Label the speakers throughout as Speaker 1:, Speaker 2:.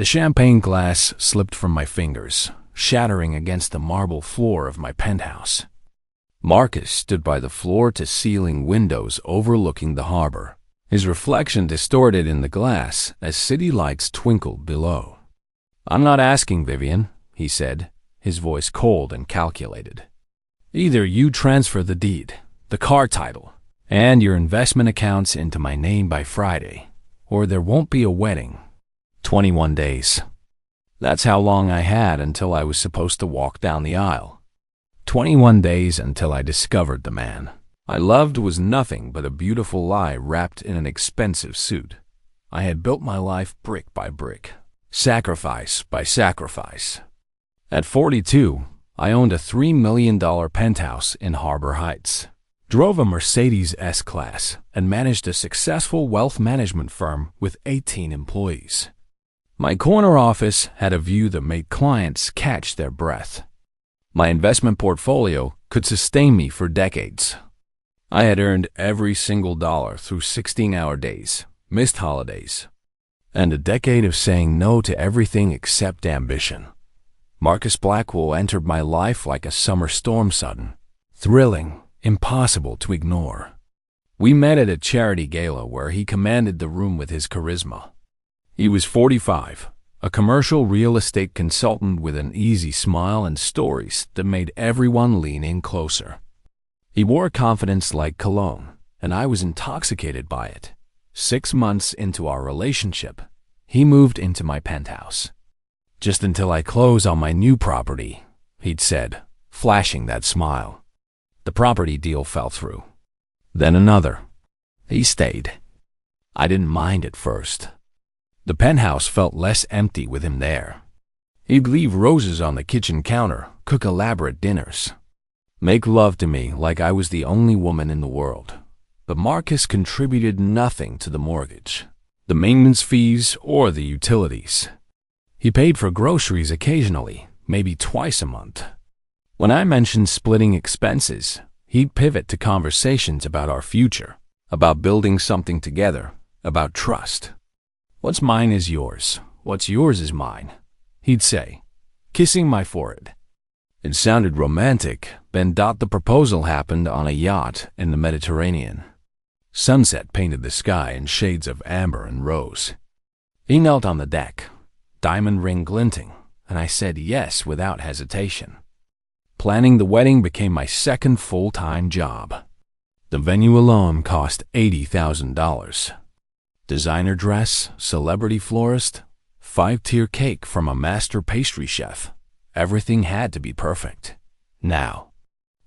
Speaker 1: The champagne glass slipped from my fingers, shattering against the marble floor of my penthouse. Marcus stood by the floor-to-ceiling windows overlooking the harbor, his reflection distorted in the glass as city lights twinkled below. "I'm not asking, Vivian," he said, his voice cold and calculated. "Either you transfer the deed, the car title, and your investment accounts into my name by Friday, or there won't be a wedding." 21 days. That's how long I had until I was supposed to walk down the aisle. 21 days until I discovered the man I loved was nothing but a beautiful lie wrapped in an expensive suit. I had built my life brick by brick, sacrifice by sacrifice. At 42, I owned a $3 million penthouse in Harbor Heights, drove a Mercedes S-Class, and managed a successful wealth management firm with 18 employees. My corner office had a view that made clients catch their breath. My investment portfolio could sustain me for decades. I had earned every single dollar through 16-hour days, missed holidays, and a decade of saying no to everything except ambition. Marcus Blackwell entered my life like a summer storm sudden, thrilling, impossible to ignore. We met at a charity gala where he commanded the room with his charisma. He was 45, a commercial real estate consultant with an easy smile and stories that made everyone lean in closer. He wore confidence like cologne, and I was intoxicated by it. 6 months into our relationship, he moved into my penthouse. "Just until I close on my new property," he'd said, flashing that smile. The property deal fell through. Then another. He stayed. I didn't mind at first. The penthouse felt less empty with him there. He'd leave roses on the kitchen counter, cook elaborate dinners, make love to me like I was the only woman in the world. But Marcus contributed nothing to the mortgage, the maintenance fees, or the utilities. He paid for groceries occasionally, maybe twice a month. When I mentioned splitting expenses, he'd pivot to conversations about our future, about building something together, about trust. "What's mine is yours. What's yours is mine," he'd say, kissing my forehead. It sounded romantic, the proposal happened on a yacht in the Mediterranean. Sunset painted the sky in shades of amber and rose. He knelt on the deck, diamond ring glinting, and I said yes without hesitation. Planning the wedding became my second full-time job. The venue alone cost $80,000. Designer dress, celebrity florist, 5-tier cake from a master pastry chef. Everything had to be perfect. Now,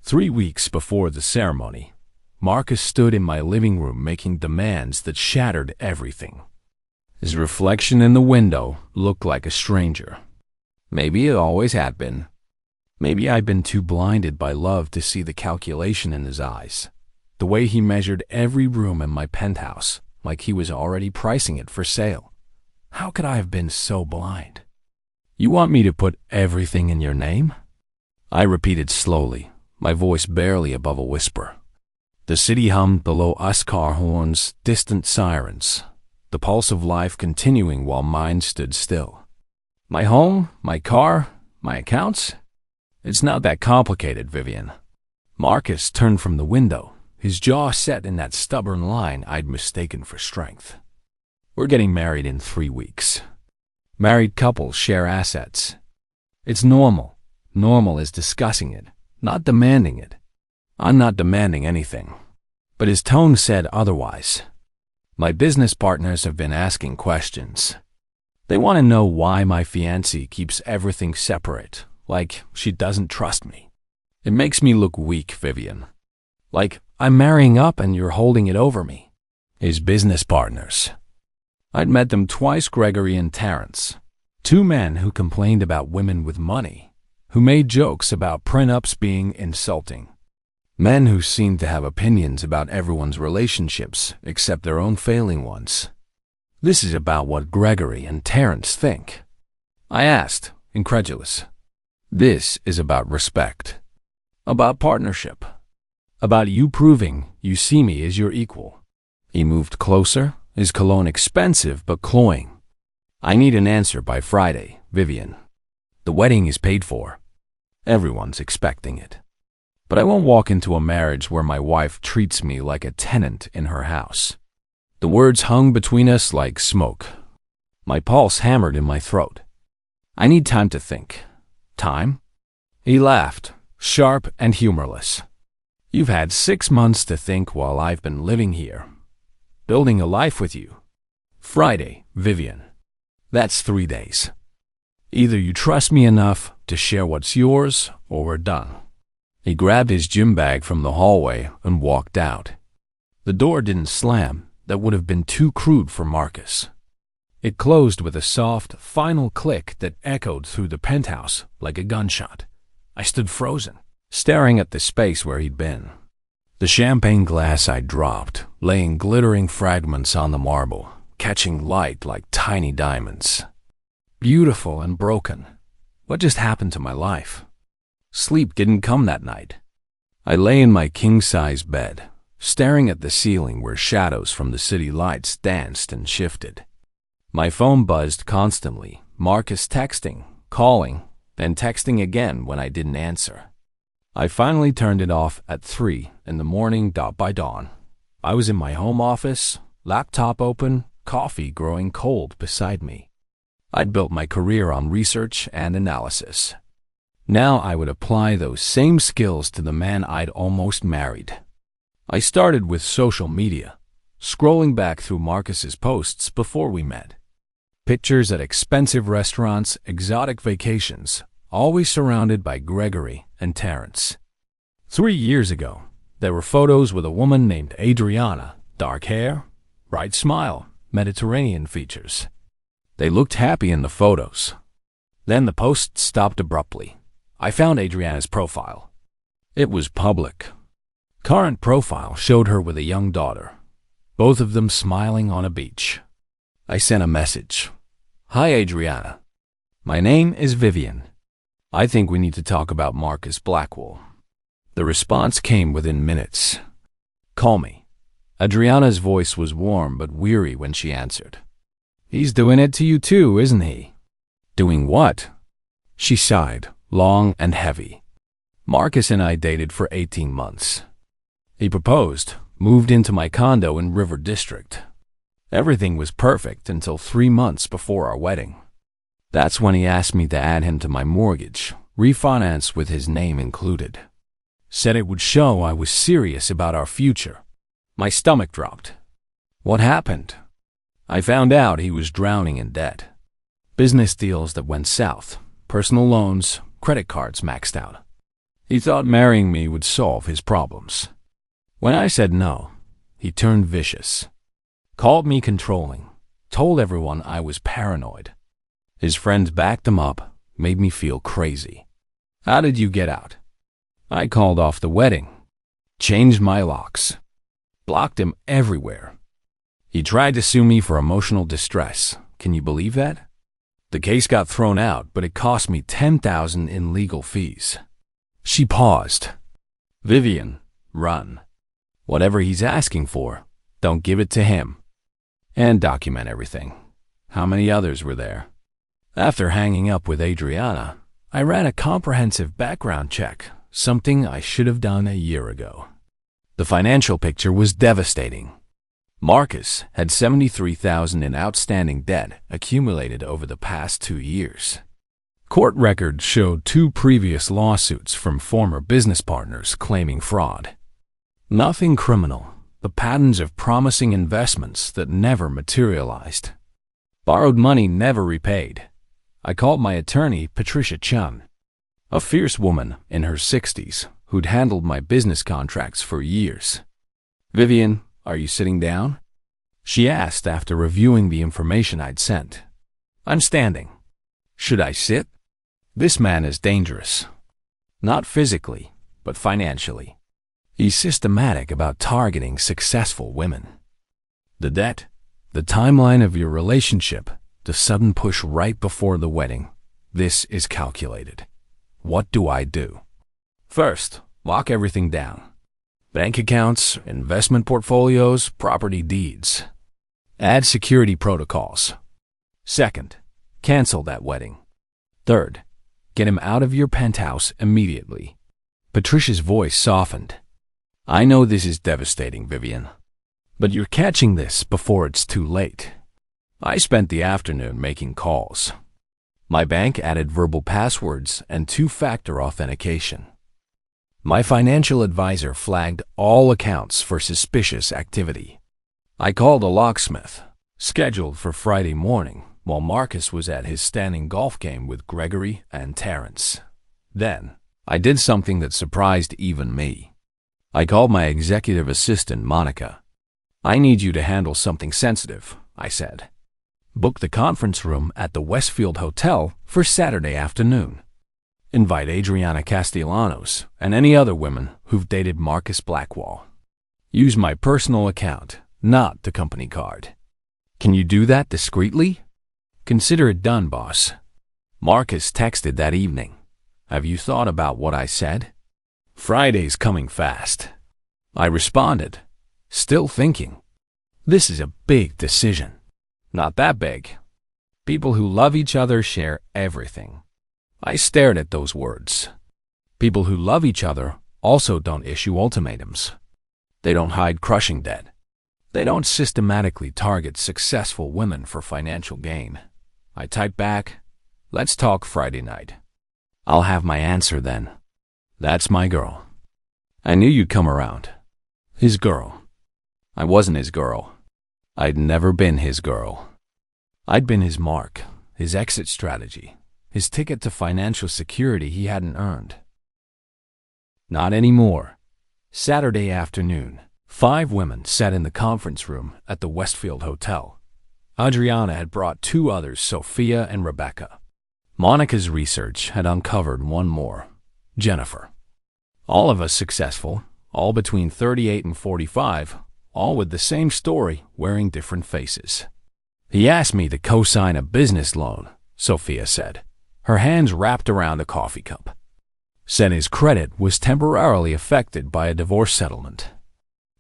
Speaker 1: 3 weeks before the ceremony, Marcus stood in my living room making demands that shattered everything. His reflection in the window looked like a stranger. Maybe it always had been. Maybe I'd been too blinded by love to see the calculation in his eyes, the way he measured every room in my penthouse like he was already pricing it for sale. How could I have been so blind? "You want me to put everything in your name?" I repeated slowly, my voice barely above a whisper. The city hummed below us, car horns, distant sirens, the pulse of life continuing while mine stood still. "My home, my car, my accounts? It's not that complicated, Vivian." Marcus turned from the window, his jaw set in that stubborn line I'd mistaken for strength. "We're getting married in 3 weeks. Married couples share assets. It's normal. Normal is discussing it, not demanding it. I'm not demanding anything." But his tone said otherwise. "My business partners have been asking questions. They want to know why my fiancée keeps everything separate, like she doesn't trust me. It makes me look weak, Vivian. Like I'm marrying up and you're holding it over me." His business partners. I'd met them twice, Gregory and Terrence. 2 men who complained about women with money, who made jokes about prenups being insulting. Men who seemed to have opinions about everyone's relationships except their own failing ones. "This is about what Gregory and Terrence think." I asked, incredulous. "This is about respect, about partnership, about you proving you see me as your equal." He moved closer, his cologne expensive but cloying. I need an answer by Friday, Vivian. The wedding is paid for. Everyone's expecting it. But I won't walk into a marriage where my wife treats me like a tenant in her house. The words hung between us like smoke. My pulse hammered in my throat. I need time to think. Time? He laughed, sharp and humorless. You've had 6 months to think while I've been living here, building a life with you. Friday, Vivian. That's 3 days. Either you trust me enough to share what's yours, or we're done. He grabbed his gym bag from the hallway and walked out. The door didn't slam. That would have been too crude for Marcus. It closed with a soft, final click that echoed through the penthouse like a gunshot. I stood frozen, staring at the space where he'd been. The champagne glass I dropped, laying glittering fragments on the marble, catching light like tiny diamonds. Beautiful and broken. What just happened to my life? Sleep didn't come that night. I lay in my king-size bed, staring at the ceiling where shadows from the city lights danced and shifted. My phone buzzed constantly, Marcus texting, calling, then texting again when I didn't answer. I finally turned it off at 3 in the morning. By dawn, I was in my home office, laptop open, coffee growing cold beside me. I'd built my career on research and analysis. Now I would apply those same skills to the man I'd almost married. I started with social media, scrolling back through Marcus's posts before we met. Pictures at expensive restaurants, exotic vacations, always surrounded by Gregory and Terrence. 3 years ago, there were photos with a woman named Adriana, dark hair, bright smile, Mediterranean features. They looked happy in the photos. Then the post stopped abruptly. I found Adriana's profile. It was public. Current profile showed her with a young daughter, both of them smiling on a beach. I sent a message. Hi, Adriana. My name is Vivian. I think we need to talk about Marcus Blackwell. The response came within minutes. Call me. Adriana's voice was warm but weary when she answered. He's doing it to you too, isn't he? Doing what? She sighed, long and heavy. Marcus and I dated for 18 months. He proposed, moved into my condo in River District. Everything was perfect until 3 months before our wedding. That's when he asked me to add him to my mortgage, refinance with his name included. Said it would show I was serious about our future. My stomach dropped. What happened? I found out he was drowning in debt. Business deals that went south, personal loans, credit cards maxed out. He thought marrying me would solve his problems. When I said no, he turned vicious. Called me controlling, told everyone I was paranoid. His friends backed him up, made me feel crazy. How did you get out? I called off the wedding, changed my locks, blocked him everywhere. He tried to sue me for emotional distress. Can you believe that? The case got thrown out, but it cost me $10,000 in legal fees. She paused. Vivian, run. Whatever he's asking for, don't give it to him. And document everything. How many others were there? After hanging up with Adriana, I ran a comprehensive background check, something I should have done a year ago. The financial picture was devastating. Marcus had $73,000 in outstanding debt accumulated over the past 2 years. Court records showed 2 previous lawsuits from former business partners claiming fraud. Nothing criminal, but patterns of promising investments that never materialized. Borrowed money never repaid. I called my attorney, Patricia Chun, a fierce woman in her 60s who'd handled my business contracts for years. Vivian, are you sitting down? She asked after reviewing the information I'd sent. I'm standing. Should I sit? This man is dangerous. Not physically, but financially. He's systematic about targeting successful women. The debt, the timeline of your relationship, the sudden push right before the wedding. This is calculated. What do I do? First, lock everything down. Bank accounts, investment portfolios, property deeds. Add security protocols. Second, cancel that wedding. Third, get him out of your penthouse immediately. Patricia's voice softened. I know this is devastating, Vivian, but you're catching this before it's too late. I spent the afternoon making calls. My bank added verbal passwords and two-factor authentication. My financial advisor flagged all accounts for suspicious activity. I called a locksmith, scheduled for Friday morning, while Marcus was at his standing golf game with Gregory and Terrence. Then, I did something that surprised even me. I called my executive assistant, Monica. I need you to handle something sensitive, I said. Book the conference room at the Westfield Hotel for Saturday afternoon. Invite Adriana Castellanos and any other women who've dated Marcus Blackwell. Use my personal account, not the company card. Can you do that discreetly? Consider it done, boss. Marcus texted that evening. Have you thought about what I said? Friday's coming fast. I responded, still thinking. This is a big decision. Not that big. People who love each other share everything. I stared at those words. People who love each other also don't issue ultimatums. They don't hide crushing debt. They don't systematically target successful women for financial gain. I typed back, let's talk Friday night. I'll have my answer then. That's my girl. I knew you'd come around. His girl. I wasn't his girl. I'd never been his girl. I'd been his mark, his exit strategy, his ticket to financial security he hadn't earned. Not anymore. Saturday afternoon, 5 women sat in the conference room at the Westfield Hotel. Adriana had brought 2 others, Sophia and Rebecca. Monica's research had uncovered one more, Jennifer. All of us successful, all between 38 and 45, all with the same story, wearing different faces. He asked me to co-sign a business loan, Sophia said, her hands wrapped around a coffee cup. Said his credit was temporarily affected by a divorce settlement.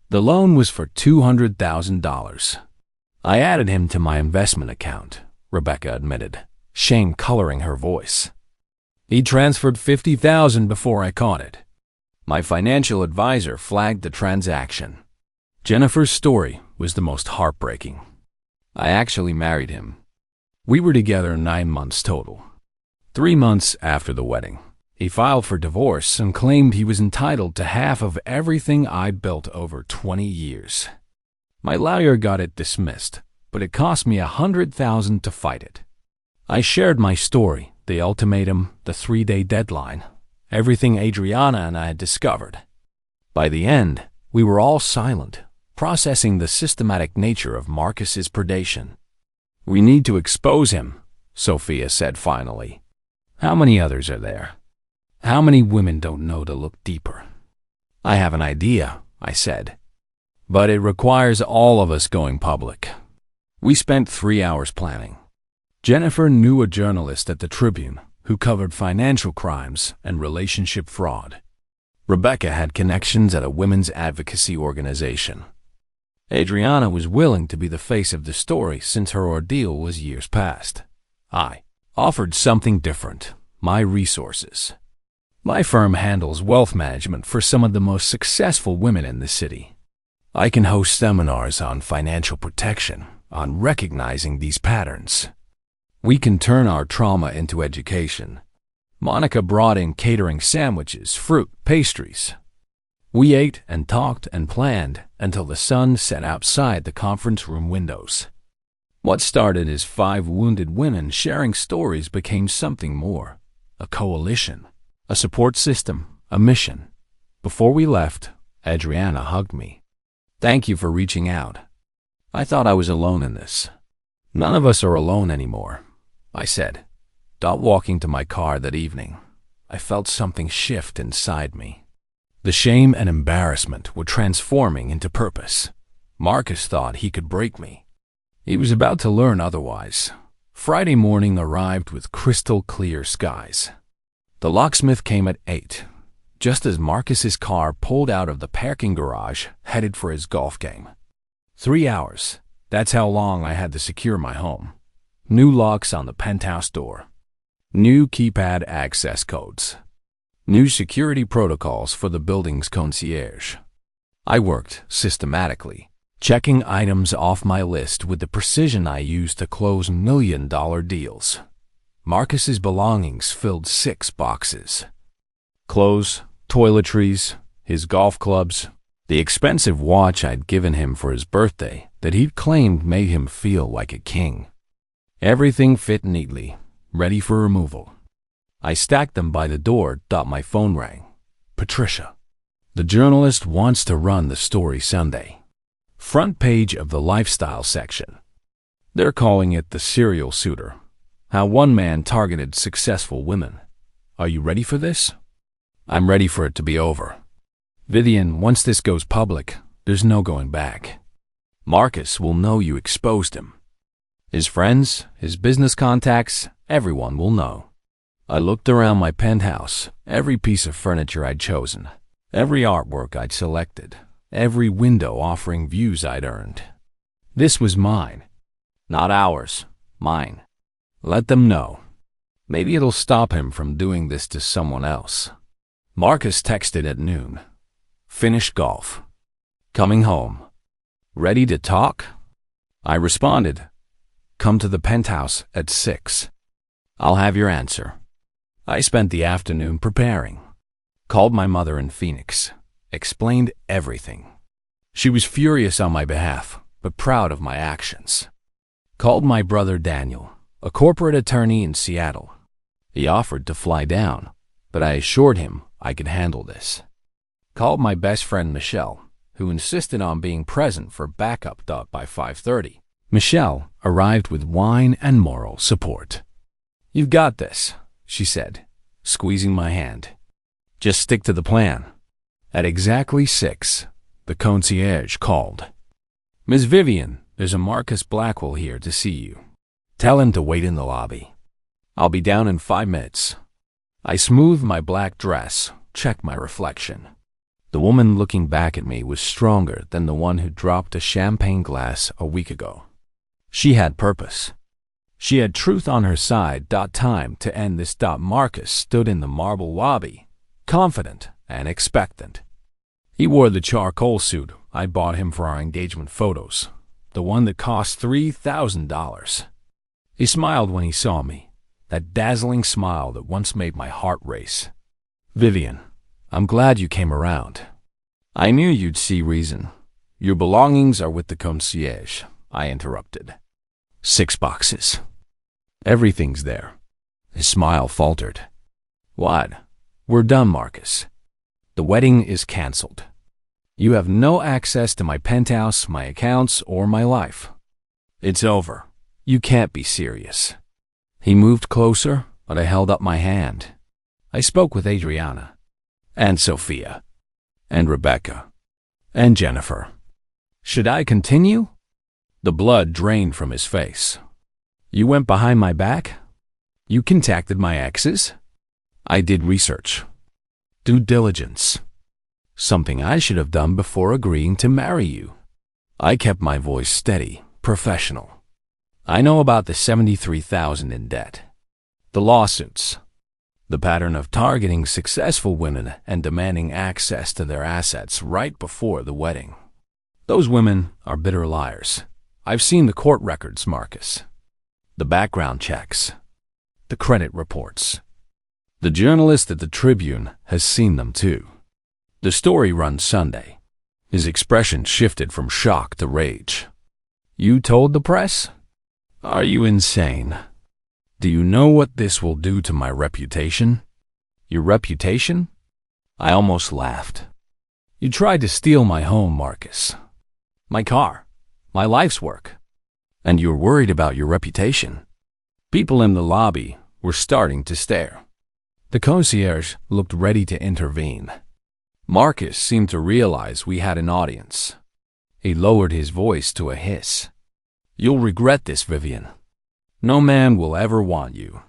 Speaker 1: The loan was for $200,000. I added him to my investment account, Rebecca admitted, shame coloring her voice. He transferred $50,000 before I caught it. My financial advisor flagged the transaction. Jennifer's story was the most heartbreaking. I actually married him. We were together 9 months total. 3 months after the wedding, he filed for divorce and claimed he was entitled to half of everything I built over 20 years. My lawyer got it dismissed, but it cost me $100,000 to fight it. I shared my story, the ultimatum, the 3-day deadline, everything Adriana and I had discovered. By the end, we were all silent, processing the systematic nature of Marcus's predation. We need to expose him, Sophia said finally. How many others are there? How many women don't know to look deeper? I have an idea, I said. But it requires all of us going public. We spent 3 hours planning. Jennifer knew a journalist at the Tribune who covered financial crimes and relationship fraud. Rebecca had connections at a women's advocacy organization. Adriana was willing to be the face of the story since her ordeal was years past. I offered something different, my resources. My firm handles wealth management for some of the most successful women in the city. I can host seminars on financial protection, on recognizing these patterns. We can turn our trauma into education. Monica brought in catering sandwiches, fruit, pastries. We ate and talked and planned until the sun set outside the conference room windows. What started as 5 wounded women sharing stories became something more, a coalition, a support system, a mission. Before we left, Adriana hugged me. Thank you for reaching out. I thought I was alone in this. None of us are alone anymore, I said. Walking to my car that evening, I felt something shift inside me. The shame and embarrassment were transforming into purpose. Marcus thought he could break me. He was about to learn otherwise. Friday morning arrived with crystal clear skies. The locksmith came at 8, just as Marcus's car pulled out of the parking garage, headed for his golf game. 3 hours. That's how long I had to secure my home. New locks on the penthouse door. New keypad access codes. New security protocols for the building's concierge. I worked systematically, checking items off my list with the precision I used to close million-dollar deals. Marcus's belongings filled 6 boxes. Clothes, toiletries, his golf clubs, the expensive watch I'd given him for his birthday that he'd claimed made him feel like a king. Everything fit neatly, ready for removal. I stacked them by the door. My phone rang. Patricia. The journalist wants to run the story Sunday. Front page of the lifestyle section. They're calling it the serial suitor. How one man targeted successful women. Are you ready for this? I'm ready for it to be over. Vivian, once this goes public, there's no going back. Marcus will know you exposed him. His friends, his business contacts, everyone will know. I looked around my penthouse, every piece of furniture I'd chosen, every artwork I'd selected, every window offering views I'd earned. This was mine. Not ours, mine. Let them know. Maybe it'll stop him from doing this to someone else. Marcus texted at noon. Finished golf. Coming home. Ready to talk? I responded. Come to the penthouse at 6. I'll have your answer. I spent the afternoon preparing. Called my mother in Phoenix. Explained everything. She was furious on my behalf, but proud of my actions. Called my brother Daniel, a corporate attorney in Seattle. He offered to fly down, but I assured him I could handle this. Called my best friend Michelle, who insisted on being present for backup by 5:30. Michelle arrived with wine and moral support. You've got this, she said, squeezing my hand. Just stick to the plan. At exactly 6, the concierge called. Miss Vivian, there's a Marcus Blackwell here to see you. Tell him to wait in the lobby. I'll be down in 5 minutes. I smoothed my black dress, checked my reflection. The woman looking back at me was stronger than the one who dropped a champagne glass a week ago. She had purpose. She had truth on her side. Time to end this. Marcus stood in the marble lobby, confident and expectant. He wore the charcoal suit I bought him for our engagement photos, the one that cost $3,000. He smiled when he saw me, that dazzling smile that once made my heart race. Vivian, I'm glad you came around. I knew you'd see reason. Your belongings are with the concierge, I interrupted. 6 boxes. Everything's there. His smile faltered. What? We're done, Marcus. The wedding is canceled. You have no access to my penthouse, my accounts, or my life. It's over. You can't be serious. He moved closer, but I held up my hand. I spoke with Adriana, and Sophia, and Rebecca, and Jennifer. Should I continue? The blood drained from his face. You went behind my back? You contacted my exes? I did research. Due diligence. Something I should have done before agreeing to marry you. I kept my voice steady, professional. I know about the $73,000 in debt. The lawsuits. The pattern of targeting successful women and demanding access to their assets right before the wedding. Those women are bitter liars. I've seen the court records, Marcus. The background checks. The credit reports. The journalist at the Tribune has seen them too. The story runs Sunday. His expression shifted from shock to rage. You told the press? Are you insane? Do you know what this will do to my reputation? Your reputation? I almost laughed. You tried to steal my home, Marcus. My car. My life's work. And you're worried about your reputation. People in the lobby were starting to stare. The concierge looked ready to intervene. Marcus seemed to realize we had an audience. He lowered his voice to a hiss. You'll regret this, Vivian. No man will ever want you.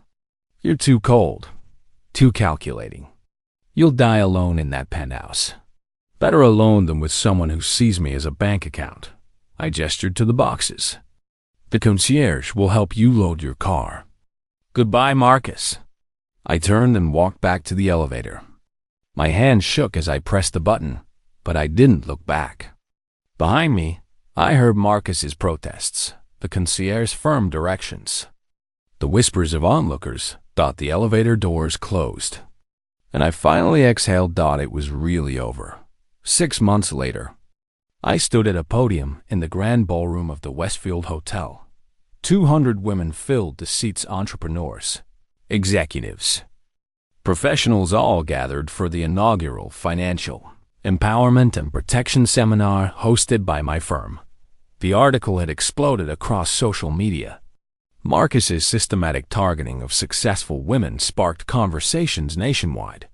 Speaker 1: You're too cold, too calculating. You'll die alone in that penthouse. Better alone than with someone who sees me as a bank account. I gestured to the boxes. The concierge will help you load your car. Goodbye, Marcus. I turned and walked back to the elevator. My hand shook as I pressed the button, but I didn't look back. Behind me, I heard Marcus's protests, the concierge's firm directions. The whispers of onlookers. The elevator doors closed. And I finally exhaled. It was really over. 6 months later, I stood at a podium in the grand ballroom of the Westfield Hotel. 200 women filled the seats, entrepreneurs, executives, professionals, all gathered for the inaugural Financial Empowerment and Protection Seminar hosted by my firm. The article had exploded across social media. Marcus's systematic targeting of successful women sparked conversations nationwide.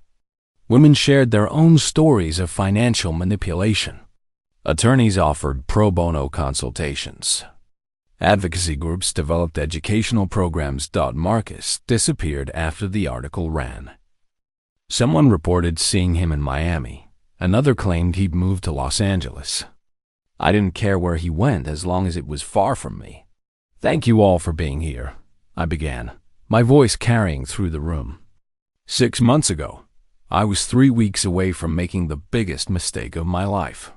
Speaker 1: Women shared their own stories of financial manipulation. Attorneys offered pro bono consultations. Advocacy groups developed educational programs. Marcus disappeared after the article ran. Someone reported seeing him in Miami. Another claimed he'd moved to Los Angeles. I didn't care where he went as long as it was far from me. Thank you all for being here, I began, my voice carrying through the room. 6 months ago, I was 3 weeks away from making the biggest mistake of my life.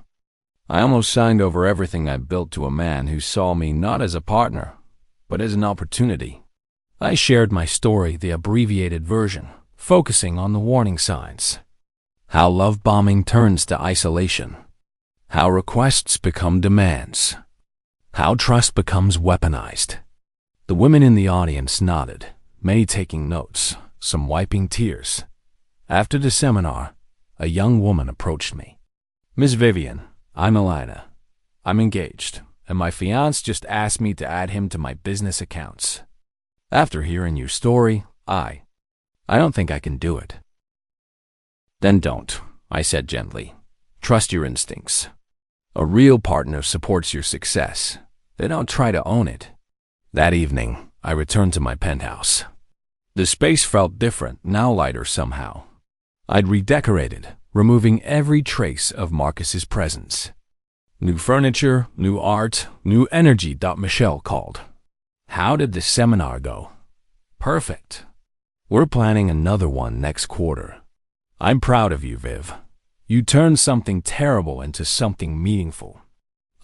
Speaker 1: I almost signed over everything I built to a man who saw me not as a partner, but as an opportunity. I shared my story, the abbreviated version, focusing on the warning signs. How love bombing turns to isolation. How requests become demands. How trust becomes weaponized. The women in the audience nodded, many taking notes, some wiping tears. After the seminar, a young woman approached me. Miss Vivian, I'm Elena. I'm engaged, and my fiancé just asked me to add him to my business accounts. After hearing your story, I don't think I can do it. Then don't, I said gently. Trust your instincts. A real partner supports your success. They don't try to own it. That evening, I returned to my penthouse. The space felt different, now lighter somehow. I'd redecorated, removing every trace of Marcus's presence. New furniture, new art, new energy. Michelle called. How did the seminar go? Perfect. We're planning another one next quarter. I'm proud of you, Viv. You turned something terrible into something meaningful.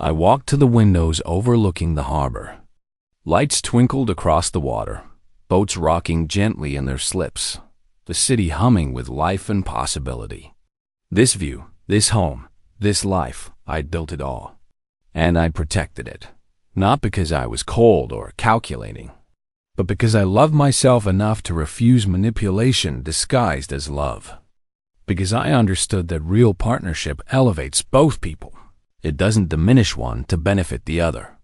Speaker 1: I walked to the windows overlooking the harbor. Lights twinkled across the water, boats rocking gently in their slips, the city humming with life and possibility. This view, this home, this life, I'd built it all. And I protected it, not because I was cold or calculating, but because I loved myself enough to refuse manipulation disguised as love. Because I understood that real partnership elevates both people. It doesn't diminish one to benefit the other.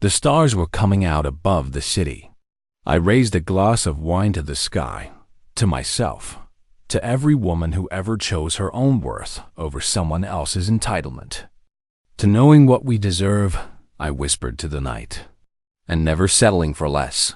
Speaker 1: The stars were coming out above the city. I raised a glass of wine to the sky, to myself, to every woman who ever chose her own worth over someone else's entitlement. To knowing what we deserve, I whispered to the night, and never settling for less.